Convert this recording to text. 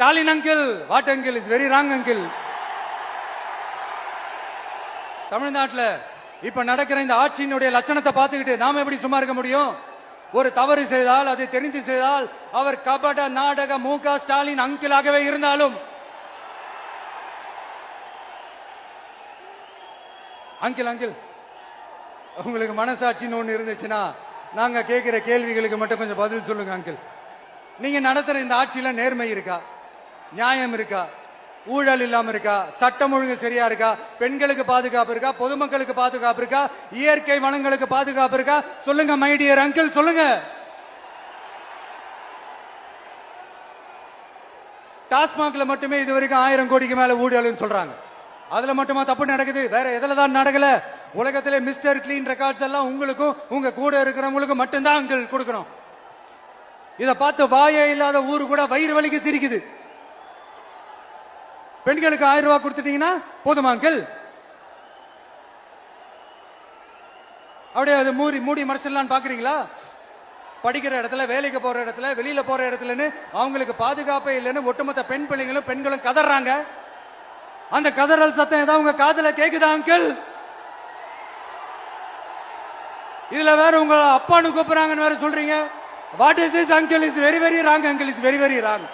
Stalin uncle, what uncle is very wrong uncle. தமிழ்நாட்டில் இப்ப நடக்கிற இந்த ஆட்சியினுடைய லட்சணத்தை பார்த்துக்கிட்டு நாம எப்படி சும்மா இருக்க முடியும்? ஒரு தவறு செய்தால், அதை தெரிந்து செய்தால், அவர் கபட நாடக மு.க. ஸ்டாலின் அங்கிளாகவே இருந்தாலும், அங்கிள் அங்கிள் உங்களுக்கு மனசாட்சின்னு ஒண்ணு இருந்துச்சுன்னா நாங்க கேட்கிற கேள்விகளுக்கு மட்டும் கொஞ்சம் பதில் சொல்லுங்க அங்கிள். நீங்க நடத்துற இந்த ஆட்சியில நேர்மை இருக்கா? நியாயம் இருக்கா? ஊழல் இல்லாம இருக்கா? சட்டம் ஒழுங்கு சரியா இருக்கா? பெண்களுக்கு பாதுகாப்பு இருக்கா? பொதுமக்களுக்கு பாதுகாப்பு இருக்கா? இயற்கை வளங்களுக்கு பாதுகாப்பு இருக்கா? சொல்லுங்க மை டியர் அங்கிள், சொல்லுங்க. டாஸ்மாக்ல மட்டுமே இது வரைக்கும் 1000 கோடிக்கு மேல ஊழல் சொல்றாங்க. அதுல மட்டுமா தப்பு நடக்குது? வேற எதுல தான் நடக்கல? உலகத்திலே மிஸ்டர் கிளீன் ரெக்கார்ட்ஸ் எல்லாம் உங்களுக்கும் உங்க கூட இருக்கிறவங்களுக்கும் மட்டும்தான் அங்கிள் கொடுக்கணும். இத பார்த்து வாயே இல்லாத ஊரு கூட வயிறு வலிக்கு சிரிக்குது. பெண்களுக்கு 1000 ரூபாய் கொடுத்துட்டீங்கன்னா போதுமா அங்கிள்? அப்படியே அது மூடி மறைச்சிடலான்னு பாக்குறீங்களா? படிக்கிற இடத்துல, வேலைக்கு போற இடத்துல, வெளியில போற இடத்துலன்னு அவங்களுக்கு பாதுகாப்பே இல்லைன்னு ஒட்டுமொத்த பெண் பிள்ளைங்களும் பெண்களும் கதறாங்க. அந்த கதறல் சத்தம் ஏதாவது உங்க காதுல கேக்குதா அங்கிள்? இதுல வேற உங்க அப்பான்னு கூப்பிடுறாங்கன்னு வேற சொல்றீங்க. What is this uncle? Is very very wrong uncle, is very very wrong.